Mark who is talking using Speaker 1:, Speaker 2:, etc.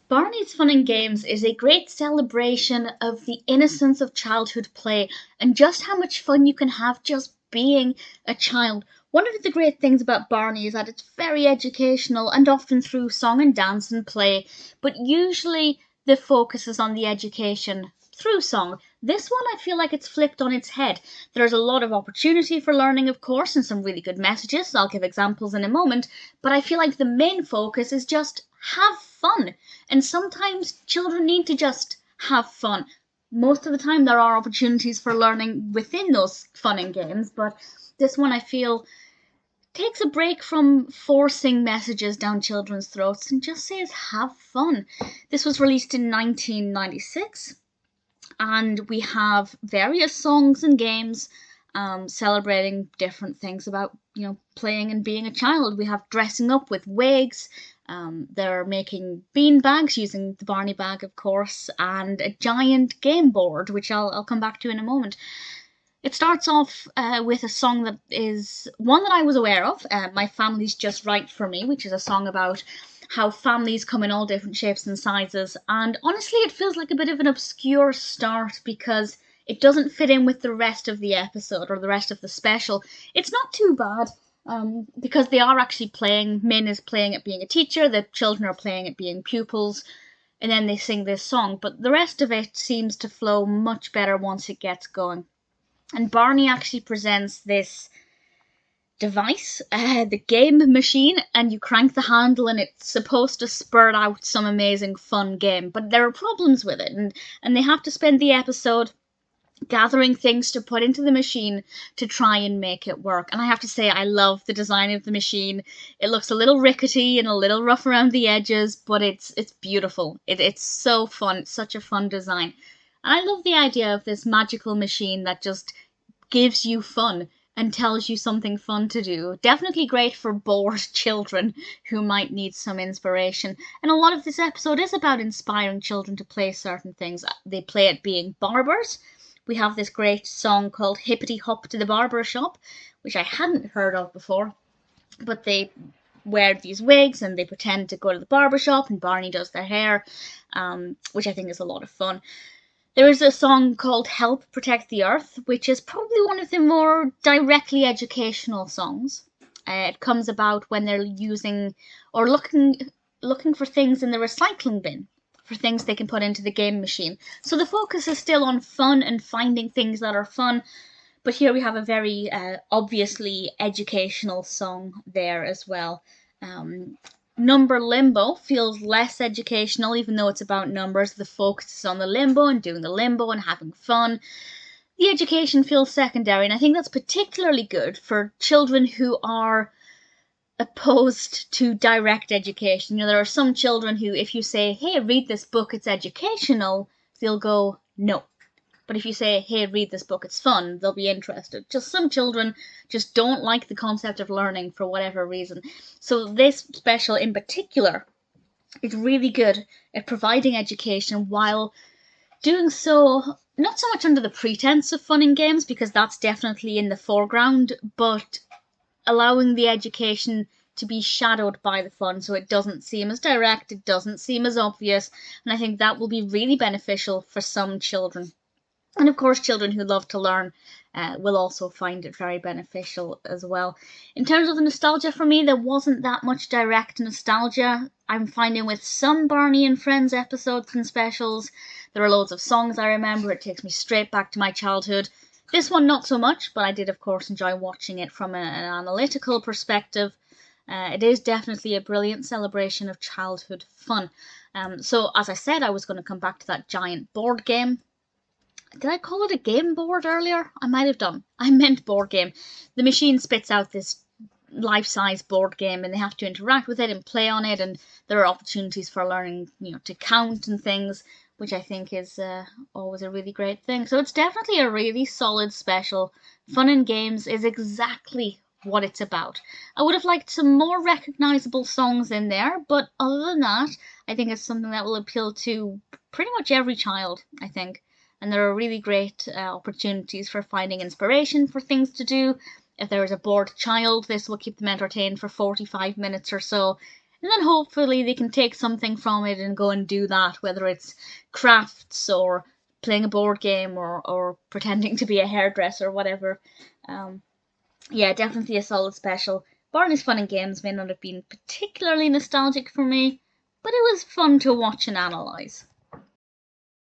Speaker 1: Barney's Fun and Games is a great celebration of the innocence of childhood play and just how much fun you can have just being a child. One of the great things about Barney is that it's very educational and often through song and dance and play, but usually the focus is on the education through song. This one, I feel like it's flipped on its head. There's a lot of opportunity for learning, of course, and some really good messages. I'll give examples in a moment, but I feel like the main focus is just have fun. And sometimes children need to just have fun. Most of the time, there are opportunities for learning within those fun and games, but this one I feel takes a break from forcing messages down children's throats and just says have fun. This was released in 1996, and we have various songs and games celebrating different things about playing and being a child. We have dressing up with wigs. They're making bean bags using the Barney bag, of course, and a giant game board, which I'll come back to in a moment. It starts off with a song that is one that I was aware of, My Family's Just Right For Me, which is a song about how families come in all different shapes and sizes. And honestly, it feels like a bit of an obscure start because it doesn't fit in with the rest of the episode or the rest of the special. It's not too bad. Because they are actually playing. Min is playing at being a teacher, the children are playing at being pupils, and then they sing this song. But the rest of it seems to flow much better once it gets going. And Barney actually presents this device, the game machine, and you crank the handle and it's supposed to spurt out some amazing fun game. But there are problems with it, and they have to spend the episode gathering things to put into the machine to try and make it work. And I have to say, I love the design of the machine. It looks a little rickety and a little rough around the edges, but it's beautiful. It's so fun. It's such a fun design. And I love the idea of this magical machine that just gives you fun and tells you something fun to do. Definitely great for bored children who might need some inspiration. And a lot of this episode is about inspiring children to play certain things. They play at being barbers. We have this great song called Hippity Hop to the Barber Shop, which I hadn't heard of before. But they wear these wigs and they pretend to go to the barber shop, and Barney does their hair, which I think is a lot of fun. There is a song called Help Protect the Earth, which is probably one of the more directly educational songs. It comes about when they're using or looking for things in the recycling bin, for things they can put into the game machine. So the focus is still on fun and finding things that are fun, but here we have a very obviously educational song there as well. Number Limbo feels less educational, even though it's about numbers. The focus is on the limbo and doing the limbo and having fun. The education feels secondary, and I think that's particularly good for children who are opposed to direct education. There are some children who, if you say, hey, read this book, it's educational, they'll go, no. But if you say, hey, read this book, it's fun, they'll be interested. Just some children just don't like the concept of learning for whatever reason. So this special in particular is really good at providing education while doing so not so much under the pretense of fun and games, because that's definitely in the foreground, but allowing the education to be shadowed by the fun, so it doesn't seem as direct, it doesn't seem as obvious, and I think that will be really beneficial for some children. And of course, children who love to learn will also find it very beneficial as well. In terms of the nostalgia for me, there wasn't that much direct nostalgia. I'm finding with some Barney and Friends episodes and specials, there are loads of songs I remember. It takes me straight back to my childhood. This one, not so much, but I did, of course, enjoy watching it from an analytical perspective. It is definitely a brilliant celebration of childhood fun. So, as I said, I was going to come back to that giant board game. Did I call it a game board earlier? I might have done. I meant board game. The machine spits out this life-size board game, and they have to interact with it and play on it, and there are opportunities for learning, to count and things, which I think is always a really great thing. So it's definitely a really solid special. Fun and games is exactly what it's about. I would have liked some more recognisable songs in there, but other than that, I think it's something that will appeal to pretty much every child, I think. And there are really great opportunities for finding inspiration for things to do. If there is a bored child, this will keep them entertained for 45 minutes or so. And then hopefully they can take something from it and go and do that, whether it's crafts or playing a board game or pretending to be a hairdresser or whatever. Yeah, definitely a solid special. Barney's Fun and Games may not have been particularly nostalgic for me, but it was fun to watch and analyse.